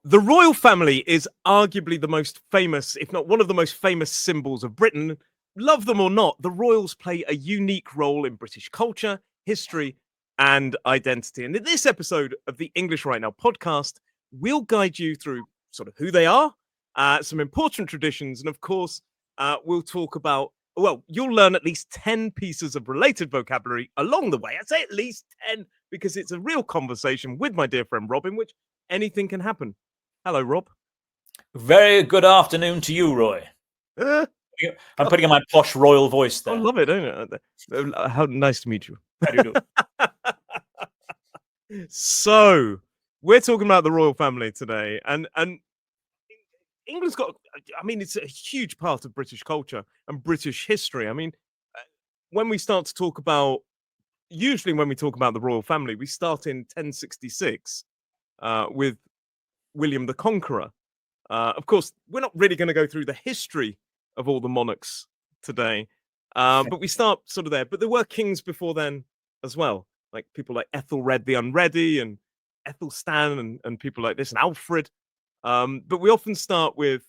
The royal family is arguably the most famous, if not one of the most famous symbols of Britain. Love them or not, the royals play a unique role in British culture, history, and identity. And in this episode of the English Right Now podcast, we'll guide you through sort of who they are, some important traditions, and of course, we'll talk about, well, you'll learn at least 10 pieces of related vocabulary along the way. I say at least 10 because it's a real conversation with my dear friend Rob in which anything can happen. Hello, Rob. Very good afternoon to you, Roy. I'm putting on my posh royal voice there. I love it, don't it? How nice to meet you. How do you do? So, we're talking about the royal family today, and England's got, I mean, it's a huge part of British culture and British history. I mean, when we start to talk about, usually when we talk about the royal family, we start in 1066 with William the Conqueror. Of course, we're not really going to go through the history of all the monarchs today, but we start sort of there. But there were kings before then as well, like people like Ethelred the Unready and Ethelstan and people like this, and Alfred. But we often start with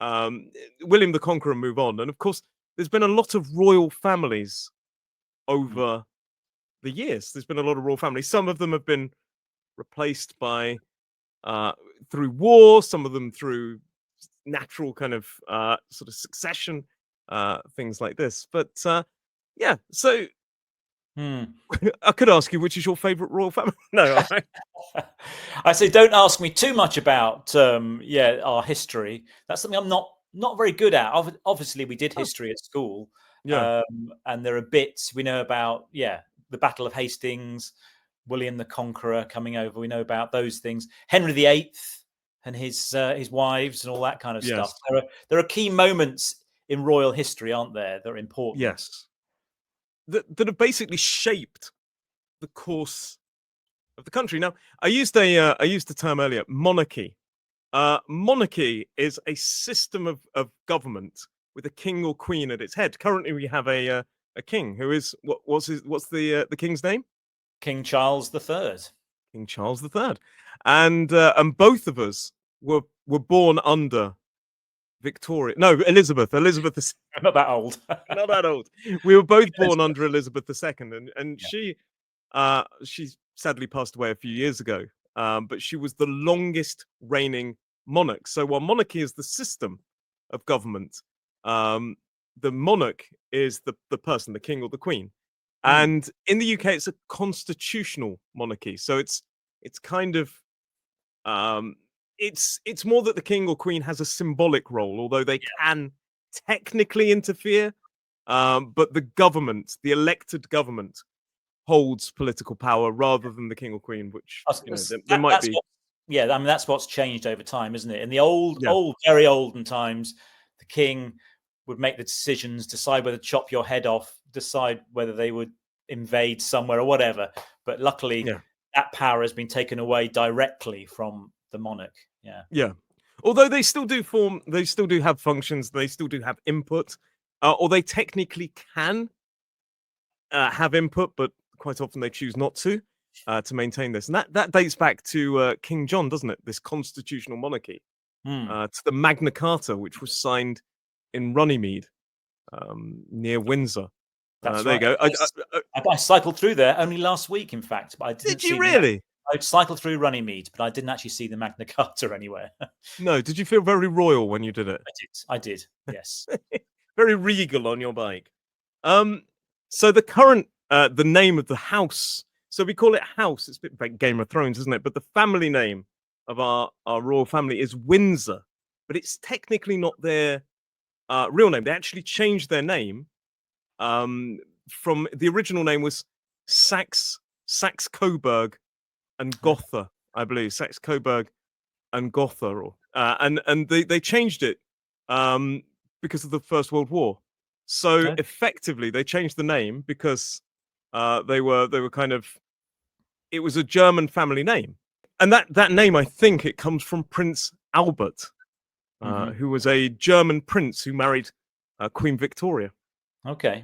William the Conqueror and move on. And of course, there's been a lot of royal families over the years. There's been a lot of royal families. Some of them have been replaced by through war, some of them through natural kind of sort of succession, things like this. But yeah, so I could ask you, which is your favorite royal family? No, I say don't ask me too much about our history. That's something I'm not very good at. Obviously, we did history at school, and there are bits we know about. The Battle of Hastings, William the Conqueror coming over. We know about those things. Henry VIII and his wives and all that kind of stuff. There are key moments in royal history, aren't there? That are important. Yes, that have basically shaped the course of the country. Now, I used the term earlier, monarchy. Monarchy is a system of government with a king or queen at its head. Currently, we have a king who is what's the king's name? King Charles III. King Charles III, and both of us were born under Victoria. No, Elizabeth. Elizabeth II. Not that old. Not that old. We were both born under Elizabeth II, and she sadly passed away a few years ago. But she was the longest reigning monarch. So while monarchy is the system of government, the monarch is the person, the king or the queen. And in the UK, it's a constitutional monarchy. So it's kind of it's more that the king or queen has a symbolic role, although they can technically interfere. But the government, the elected government, holds political power rather than the king or queen, which there might be. I mean that's what's changed over time, isn't it? In the very olden times, the king would make the decisions, decide whether to chop your head off, decide whether they would invade somewhere or whatever. But luckily, that power has been taken away directly from the monarch. Yeah. Although they still do have functions, they still do have input, or they technically can have input, but quite often they choose not to maintain this. And that dates back to King John, doesn't it? This constitutional monarchy, to the Magna Carta, which was signed in Runnymede, near Windsor. That's there right. You go. I cycled through there only last week, in fact. But I didn't. Did you really? I cycled through Runnymede, but I didn't actually see the Magna Carta anywhere. No, did you feel very royal when you did it? I did. Yes. Very regal on your bike. So the current, the name of the house. So we call it house. It's a bit like Game of Thrones, isn't it? But the family name of our royal family is Windsor, but it's technically not their real name. They actually changed their name. From the original name was Saxe-Coburg and Gotha, I believe. Saxe-Coburg and Gotha, and they changed it because of the First World War. So effectively, they changed the name because they were kind of, it was a German family name, and that name, I think it comes from Prince Albert, who was a German prince who married Queen Victoria. Okay.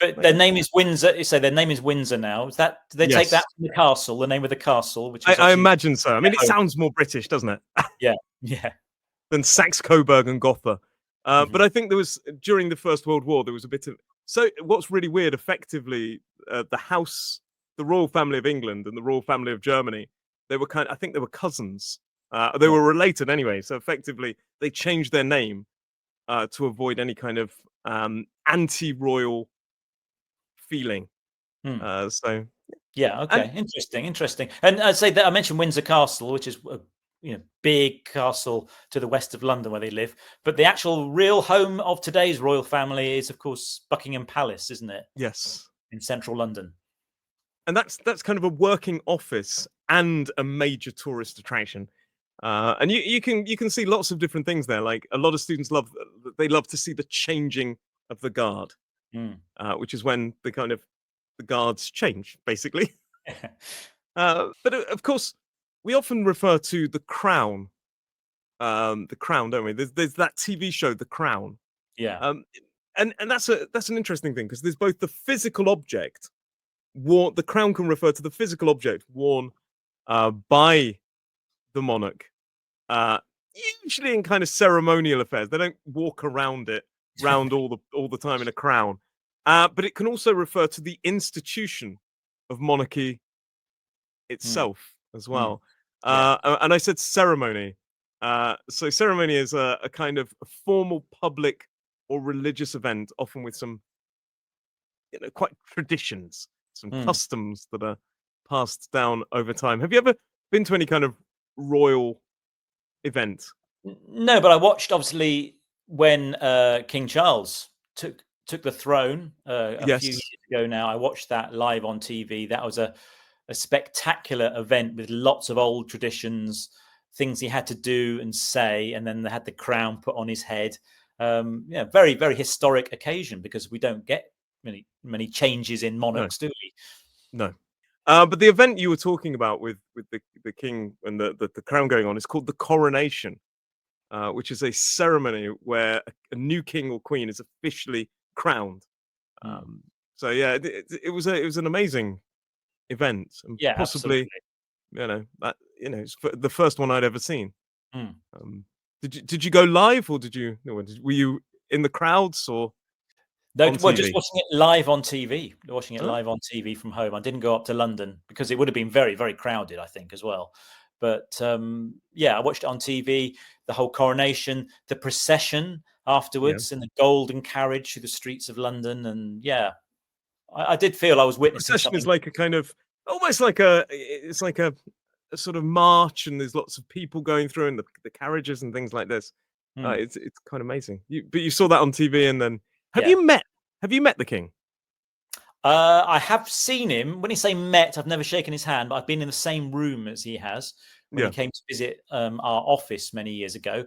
But their name is Windsor. You say their name is Windsor now. Is that, do they take that from the castle, the name of the castle, which is I imagine so. I mean, it sounds more British, doesn't it? Yeah, yeah. Than Saxe Coburg and Gotha. But I think there was, during the First World War, there was a bit of. So what's really weird, effectively, the royal family of England and the royal family of Germany, they were I think they were cousins. They were related anyway. So effectively, they changed their name to avoid any kind of anti-royal feeling. So yeah, okay, interesting. And I'd say that I mentioned Windsor Castle, which is a big castle to the west of London where they live. But the actual real home of today's royal family is, of course, Buckingham Palace, isn't it? Yes, in central London. And that's kind of a working office and a major tourist attraction. And you can see lots of different things there. Like a lot of students love to see the changing of the guard, which is when the guards change, basically. But of course, we often refer to the Crown, don't we? There's that TV show, The Crown. Yeah. And that's an interesting thing because there's both the physical object. The crown can refer to the physical object worn by the monarch, usually in kind of ceremonial affairs. They don't walk around it all the time in a crown. But it can also refer to the institution of monarchy itself as well. And I said ceremony. So ceremony is a kind of a formal public or religious event, often with some quite traditions, some customs that are passed down over time. Have you ever been to any kind of royal event? No, but I watched, obviously, when King Charles took the throne a few years ago now. I watched that live on TV. That was a spectacular event with lots of old traditions, things he had to do and say, and then they had the crown put on his head. Very, very historic occasion because we don't get many changes in monarchs, do we? No. But the event you were talking about with the king and the crown going on is called the coronation, which is a ceremony where a new king or queen is officially crowned. So yeah, it was an amazing event, and possibly absolutely. It's the first one I'd ever seen. Did you go live, or were you in the crowds, or? No, well, just watching it live on TV. Watching it live on TV from home. I didn't go up to London because it would have been very, very crowded, I think, as well. But I watched it on TV. The whole coronation, the procession afterwards, in the golden carriage through the streets of London, and I did feel I was witnessing procession something. Is like a kind of almost like it's like a sort of march, and there's lots of people going through, and the carriages and things like this. It's kind of amazing. But you saw that on TV, and then have you met the king? I have seen him. When you say met, I've never shaken his hand, but I've been in the same room as he has when he came to visit our office many years ago.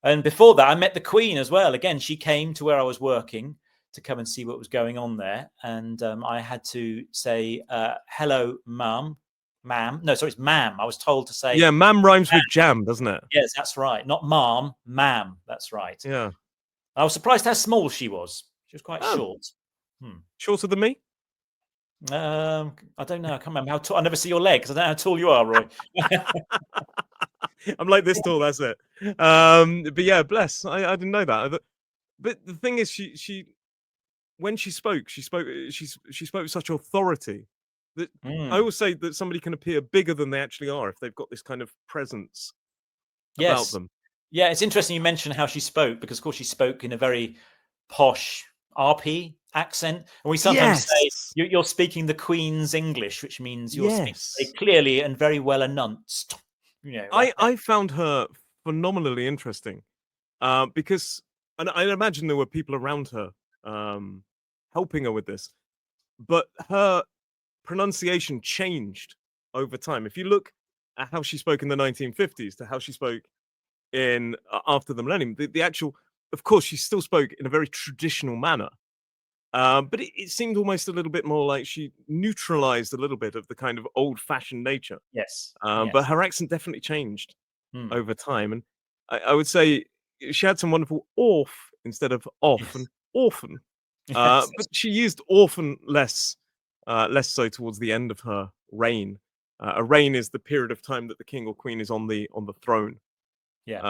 And before that, I met the Queen as well. Again, she came to where I was working to come and see what was going on there. And I had to say, hello, ma'am. No, sorry, it's ma'am. I was told to say. Yeah, ma'am rhymes with jam, doesn't it? Yes, that's right. Not ma'am, ma'am. That's right. Yeah. I was surprised how small she was. She was quite short. Shorter than me? I don't know. I can't remember how tall. I never see your legs. I don't know how tall you are, Roy. I'm like this tall. That's it. But yeah, bless. I didn't know that. But the thing is, she when she spoke with such authority that I always say that somebody can appear bigger than they actually are if they've got this kind of presence about them. Yeah, it's interesting you mentioned how she spoke, because of course she spoke in a very posh RP accent, and we sometimes say you're speaking the Queen's English, which means you're speaking very clearly and very well enunciated. I found her phenomenally interesting, because, and I imagine there were people around her helping her with this, but her pronunciation changed over time. If you look at how she spoke in the 1950s to how she spoke in after the millennium, the actual, of course, she still spoke in a very traditional manner, but it seemed almost a little bit more like she neutralized a little bit of the kind of old-fashioned nature. Yes. But her accent definitely changed over time, and I would say she had some wonderful "orf" instead of "off" and "orphan." Yes. But she used often less so towards the end of her reign. A reign is the period of time that the king or queen is on the throne. Yeah.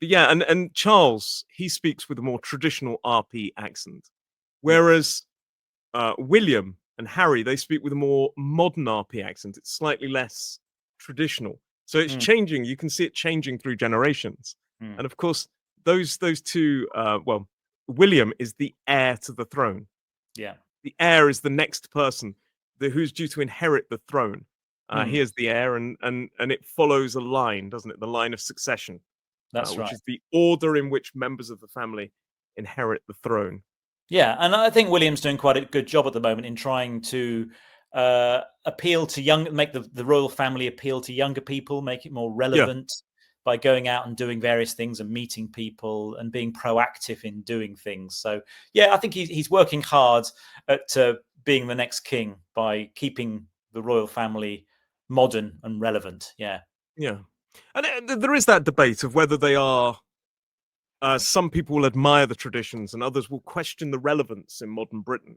But yeah, and Charles, he speaks with a more traditional RP accent, Yeah. whereas William and Harry, they speak with a more modern RP accent. It's slightly less traditional, so it's Mm, changing. You can see it changing through generations, mm, and of course, those two. Well, William is the heir to the throne. yeah. The heir is the next person who's due to inherit the throne. He Mm, is the heir, and it follows a line, doesn't it? The line of succession, that's which right. is the order in which members of the family inherit the throne. Yeah, and I think William's doing quite a good job at the moment in trying to appeal to make the royal family appeal to younger people, make it more Yeah, relevant by going out and doing various things and meeting people and being proactive in doing things. So, yeah, I think he's working hard at being the next king by keeping the royal family modern and relevant. Yeah. yeah, and there is that debate of whether they are. Some people will admire the traditions, and others will question the relevance in modern Britain.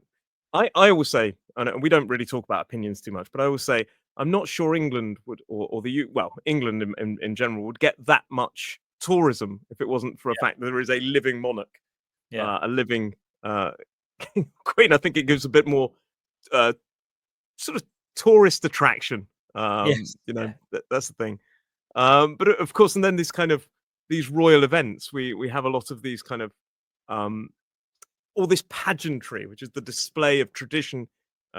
I always say, and we don't really talk about opinions too much, but I always say I'm not sure England would, or well, England in general would get that much tourism if it wasn't for a fact that there is a living monarch, Yeah. a living king, queen. I think it gives a bit more uh, sort of tourist attraction. Yes. Yeah. That's the thing. But of course, and then this kind of these royal events, we have a lot of these kind of um, all this pageantry, which is the display of tradition,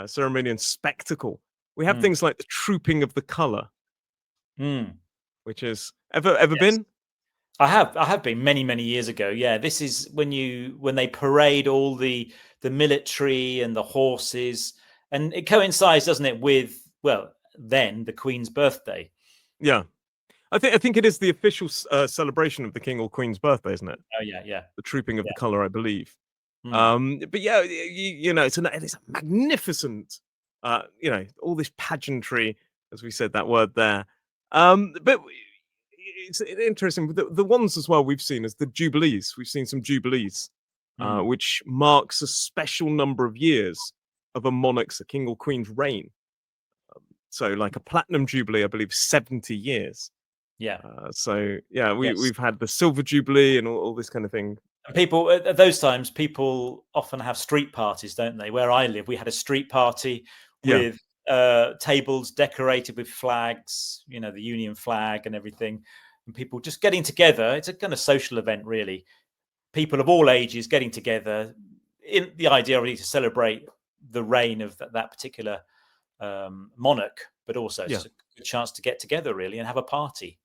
ceremony, and spectacle. We have Mm. things like the trooping of the color, Mm. which is ever Yes. been? I have been many, many years ago. Yeah, this is when they parade all the military and the horses, and it coincides, doesn't it, with, well, then the Queen's birthday. Yeah, I think it is the official celebration of the king or queen's birthday, isn't it? Oh yeah, yeah, The trooping of the yeah. color, I believe. Mm, But yeah, it's a magnificent, all this pageantry, as we said that word there. But it's interesting. The ones as well we've seen as the jubilees. We've seen some jubilees, mm. which marks a special number of years of a monarch's, a king or queen's reign. So, like a platinum jubilee, I believe, 70 years. Yeah, So yeah, yes. we've had the silver jubilee and all this kind of thing. And people at those times, people often have street parties, don't they? Where I live, we had a street party Yeah, with tables decorated with flags, the Union flag and everything, and people just getting together. It's a kind of social event, really. People of all ages getting together in the idea really to celebrate the reign of that particular monarch, but also yeah. it's a good chance to get together really and have a party.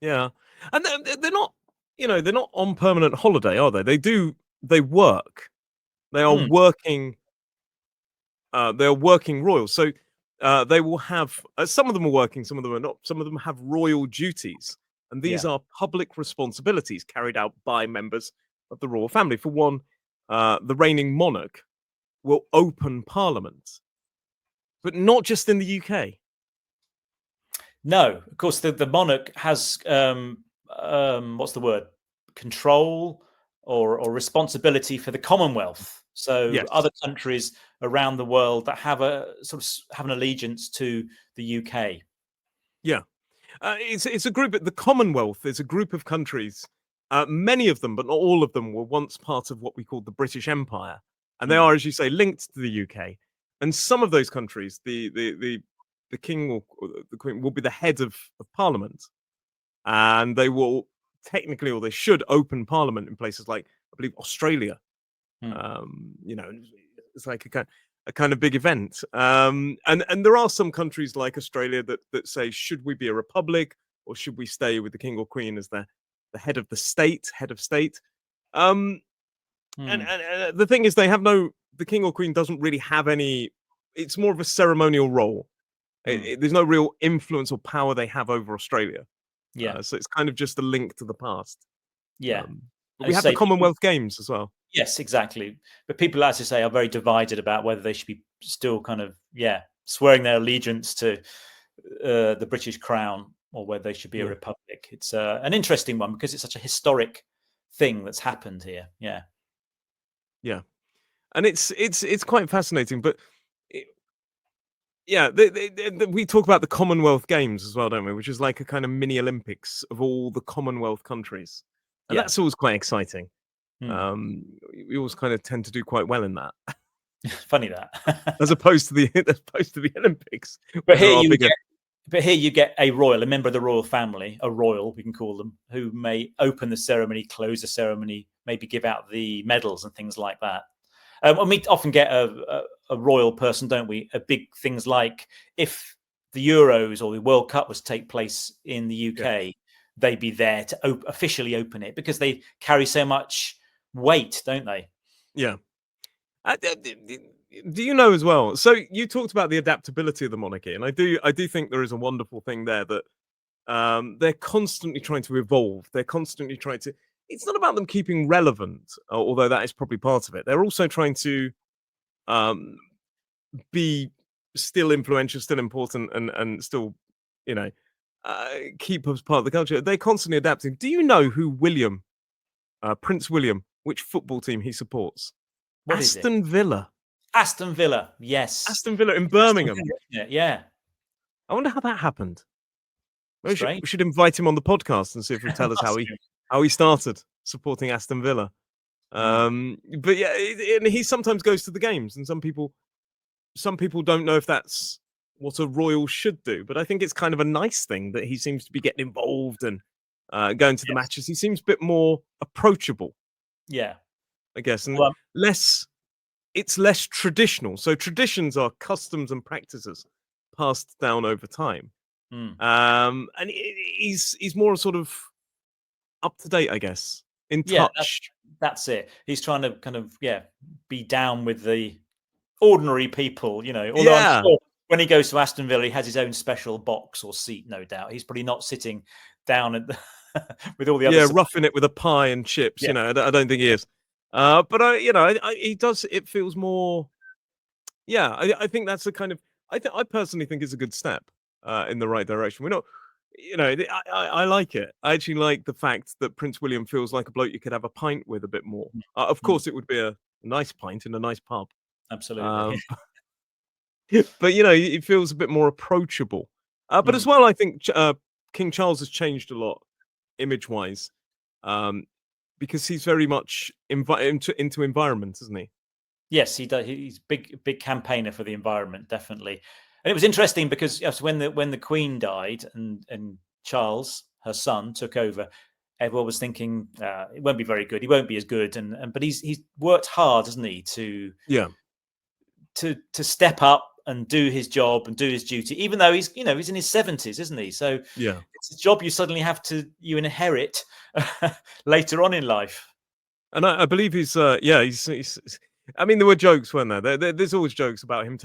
Yeah, and they're not, they're not on permanent holiday, are they? They work. They are Mm, working. They are working royals. So they will have. Some of them are working. Some of them are not. Some of them have royal duties, and these yeah. are public responsibilities carried out by members of the royal family. For one, the reigning monarch will open Parliament, but not just in the UK. No, of course the monarch has what's the word? Control or responsibility for the Commonwealth. So Yes. other countries around the world that have a sort of have an allegiance to the UK. Yeah. It's a group. The Commonwealth is a group of countries. Many of them, but not all of them, were once part of what we called the British Empire, and they Mm, are, as you say, linked to the UK. And some of those countries, the king or the queen will be the head of parliament, and they will technically, or they should, open parliament in places like, I believe, Australia. mm, It's like a kind of big event. And there are some countries like Australia that say, should we be a republic or should we stay with the king or queen as the head of the state, head of state? Um, and, mm, and, and the thing is, the king or queen doesn't really have any. It's more of a ceremonial role. mm. There's no real influence or power they have over Australia. Yeah, So it's kind of just a link to the past. yeah. Um, but And we you have the say people, Commonwealth Games as well. yes, exactly. But people, as you say, are very divided about whether they should be still kind of, yeah, swearing their allegiance to the British Crown or whether they should be a Yeah. republic. It's an interesting one because it's such a historic thing that's happened here. Yeah. Yeah. and it's quite fascinating. But yeah, we talk about the Commonwealth Games as well, don't we? Which is like a kind of mini Olympics of all the Commonwealth countries, and Yeah. that's always quite exciting. Hmm. We always kind of tend to do quite well in that, Funny that. as opposed to the Olympics, But where there here are you bigger. But here you get a royal, a member of the royal family, a royal, we can call them, who may open the ceremony, close the ceremony, maybe give out the medals and things like that. And we often get a royal person, don't we? A big things like if the Euros or the World Cup was to take place in the UK, they'd be there to officially open it because they carry so much weight, don't they? Yeah. Do you know as well? So you talked about the adaptability of the monarchy, and I do think there is a wonderful thing there that they're constantly trying to evolve. They're constantly trying to. It's not about them keeping relevant, although that is probably part of it. They're also trying to um, be still influential, still important, and still, you know, keep us part of the culture. They're constantly adapting. Do you know who Prince William, which football team he supports? What is it? Aston Villa. Aston Villa, yes. Aston Villa in It's Aston Birmingham. Villa, isn't it? Yeah. I wonder how that happened. We Strange. should invite him on the podcast and see if he'll tell us how he started supporting Aston Villa. But yeah, and he sometimes goes to the games, and some people don't know if that's what a royal should do. But I think it's kind of a nice thing that he seems to be getting involved and going to the matches. He seems a bit more approachable. Yeah. I guess, and Well, it's less traditional. So traditions are customs and practices passed down over time. And he's more sort of up to date, I guess, in touch. That's it. He's trying to kind of be down with the ordinary people, you know. Although I'm sure when he goes to Aston Villa, he has his own special box or seat, no doubt. He's probably not sitting down at with all the other roughing it with a pie and chips. You know, I don't think he is. But he does. It feels more. Yeah, I think that's a kind of. I personally think it's a good step in the right direction. We're not. You know, I like it. I actually like the fact that Prince William feels like a bloke you could have a pint with a bit more. Of course, it would be a nice pint in a nice pub. Absolutely. But you know, it feels a bit more approachable. But as well, I think King Charles has changed a lot, image-wise, because he's very much into environment, isn't he? Yes, he does. He's big campaigner for the environment, definitely. And it was interesting because when the Queen died and Charles, her son, took over, everyone was thinking it won't be very good. He won't be as good. But he's worked hard, hasn't he, to step up and do his job and do his duty, even though he's in his 70s, isn't he? So it's a job you suddenly you inherit later on in life. And I believe he's I mean, there were jokes, weren't there? There's always jokes about him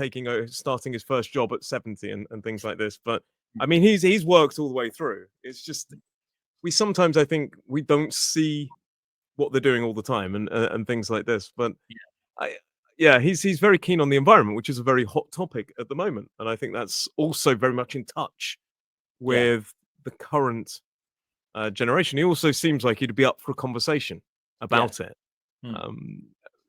starting his first job at 70 and things like this. But I mean, he's worked all the way through. It's just we sometimes, I think, we don't see what they're doing all the time and things like this. But he's very keen on the environment, which is a very hot topic at the moment, and I think that's also very much in touch with the current generation. He also seems like he'd be up for a conversation about it.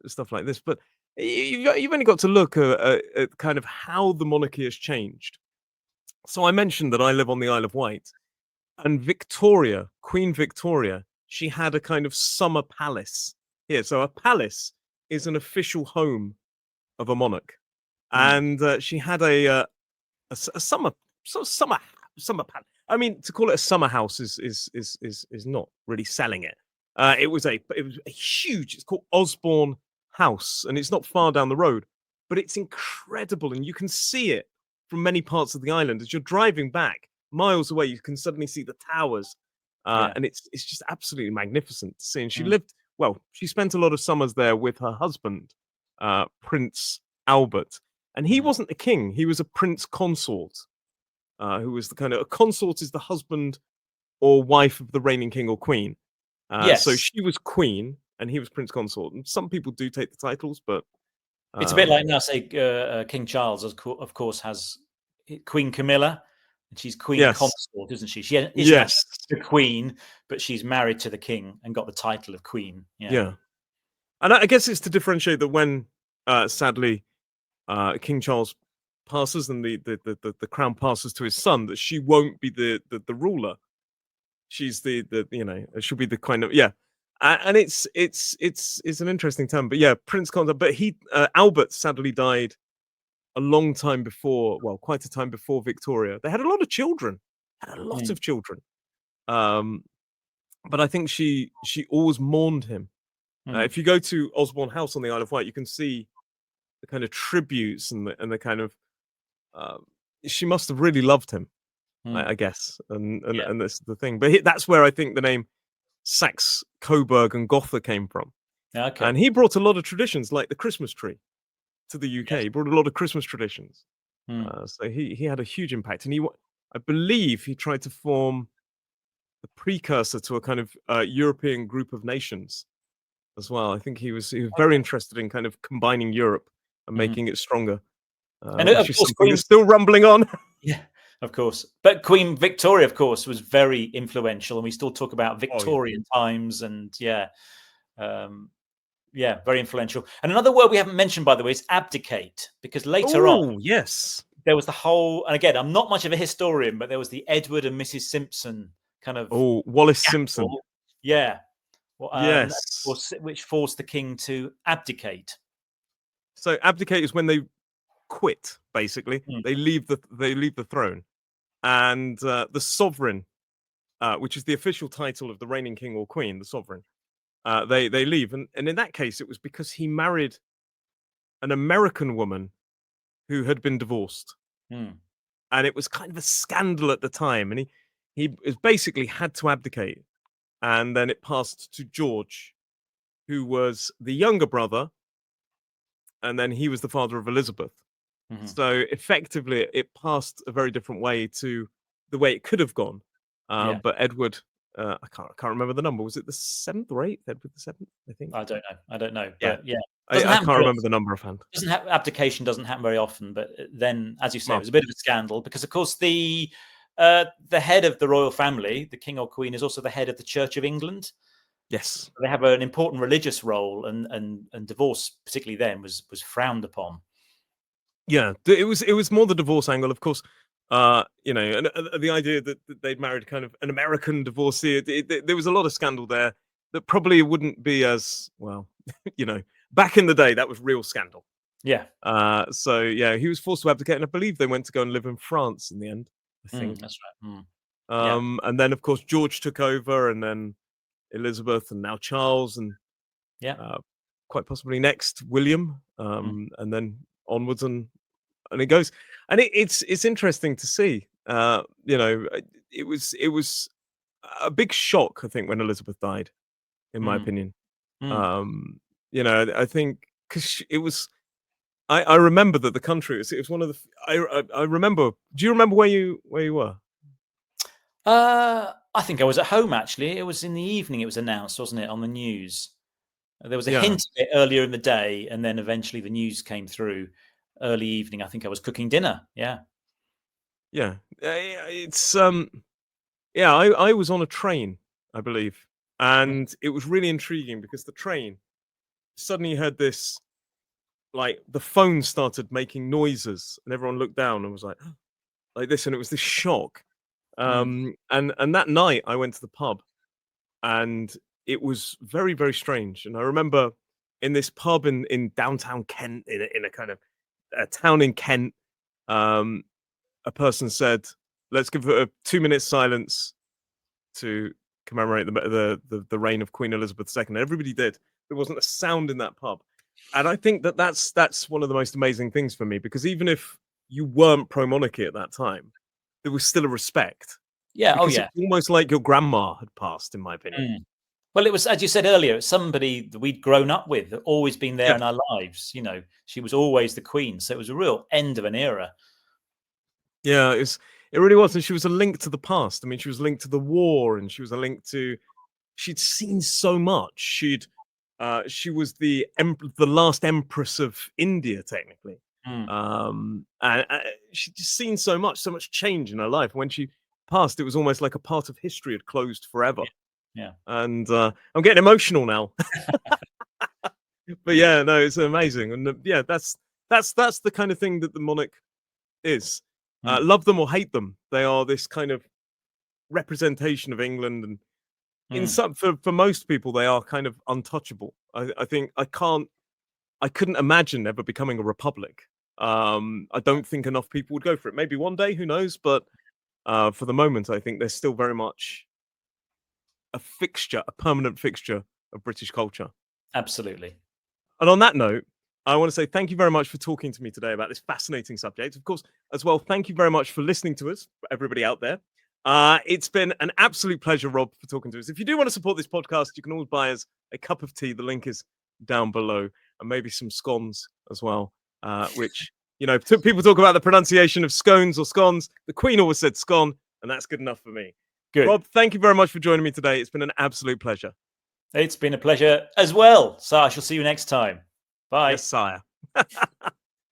Stuff like this, but you've only got to look at kind of how the monarchy has changed. So I mentioned that I live on the Isle of Wight, and Queen Victoria, she had a kind of summer palace here. So a palace is an official home of a monarch, and she had a summer palace. I mean, to call it a summer house is not really selling it. It was a huge. It's called Osborne House, and it's not far down the road, but it's incredible, and you can see it from many parts of the island. As you're driving back miles away, you can suddenly see the towers, and it's just absolutely magnificent to see. And she spent a lot of summers there with her husband, Prince Albert, and he wasn't a king; he was a prince consort, who was a consort is the husband or wife of the reigning king or queen. So she was queen and he was prince consort. And some people do take the titles, but it's a bit like now, say, King Charles, of course, has Queen Camilla, and she's queen consort, isn't she? She isn't the queen, but she's married to the king and got the title of queen. Yeah. And I guess it's to differentiate that when sadly, King Charles passes and the crown passes to his son, that she won't be the ruler. She's the she'll be the kind of and it's an interesting term, but yeah, Prince Consort. But Albert sadly died a long time before, well, quite a time before Victoria. They had a lot of children, um, but I think she always mourned him. If you go to Osborne House on the Isle of Wight, you can see the kind of tributes and the kind of she must have really loved him, I guess, and that's the thing. But that's where I think the name Saxe Coburg and Gotha came from. Okay. And he brought a lot of traditions, like the Christmas tree, to the UK. Yes. He brought a lot of Christmas traditions. So he had a huge impact, and I believe he tried to form the precursor to a kind of European group of nations as well. I think he was very interested in kind of combining Europe and making it stronger, and which of is course, something that's still rumbling on. Yeah, of course. But Queen Victoria, of course, was very influential, and we still talk about Victorian times, and very influential. And another word we haven't mentioned, by the way, is abdicate, because later on, yes, there was the whole. And again, I'm not much of a historian, but there was the Edward and Mrs. Simpson kind of. Wallis Simpson. Yeah. Yes. Which forced the king to abdicate. So abdicate is when they quit, basically. They leave the throne, and the sovereign, which is the official title of the reigning king or queen, the sovereign, they leave. And in that case, it was because he married an American woman who had been divorced. And it was kind of a scandal at the time. And he basically had to abdicate. And then it passed to George, who was the younger brother. And then he was the father of Elizabeth. So effectively, it passed a very different way to the way it could have gone. But Edward, I can't remember the number. Was it the 7th or 8th? Edward the 7th, I think. I don't know. Yeah, but yeah. I can't remember the number offhand. Abdication doesn't happen very often, but then, as you say, it was a bit of a scandal because, of course, the head of the royal family, the king or queen, is also the head of the Church of England. Yes, they have an important religious role, and divorce, particularly then, was frowned upon. Yeah, it was more the divorce angle, of course. And the idea that they'd married kind of an American divorcee, there was a lot of scandal there that probably wouldn't be as well. Back in the day, that was real scandal. Yeah. So yeah, he was forced to abdicate, and I believe they went to go and live in France in the end. I think that's right. And then of course George took over, and then Elizabeth, and now Charles, and quite possibly next William, and then onwards and it goes. And it's interesting to see. It was a big shock, I think, when Elizabeth died, in my opinion. I think because it was. I remember that the country it was one of the. I remember. Do you remember where you were? I think I was at home, actually. It was in the evening. It was announced, wasn't it, on the news? There was a hint of it earlier in the day, and then eventually the news came through early evening. I think I was cooking dinner. Yeah. It's I was on a train, I believe, and it was really intriguing because the train suddenly heard this, like the phone started making noises, and everyone looked down and was like this, and it was this shock. And that night I went to the pub, and it was very, very strange. And I remember in this pub in downtown Kent, in a kind of a town in Kent, a person said, "Let's give a 2-minute silence to commemorate the reign of Queen Elizabeth II." And everybody did. There wasn't a sound in that pub, and I think that's one of the most amazing things for me, because even if you weren't pro-monarchy at that time, there was still a respect. Yeah. Because it's almost like your grandma had passed, in my opinion. Well, it was, as you said earlier, it's somebody that we'd grown up with, always been there in our lives. She was always the queen, so it was a real end of an era. Yeah, it really was, and she was a link to the past. I mean, she was linked to the war, and she was a link to. She'd seen so much. She was the last empress of India, technically. And she'd just seen so much change in her life. When she passed, it was almost like a part of history had closed forever. Yeah. And I'm getting emotional now. But yeah, no, it's amazing, and yeah, that's the kind of thing that the monarch is. Love them or hate them, they are this kind of representation of England, and in some for most people, they are kind of untouchable. I think I couldn't imagine ever becoming a republic. I don't think enough people would go for it. Maybe one day, who knows? But for the moment, I think they're still very much a fixture, a permanent fixture of British culture. Absolutely. And on that note, I want to say thank you very much for talking to me today about this fascinating subject. Of course, as well, thank you very much for listening to us, everybody out there. It's been an absolute pleasure, Rob, for talking to us. If you do want to support this podcast, you can always buy us a cup of tea. The link is down below, and maybe some scones as well, which, people talk about the pronunciation of scones or scones. The Queen always said scone, and that's good enough for me. Good. Rob, thank you very much for joining me today. It's been an absolute pleasure. It's been a pleasure as well. So I shall see you next time. Bye. Yes, sire.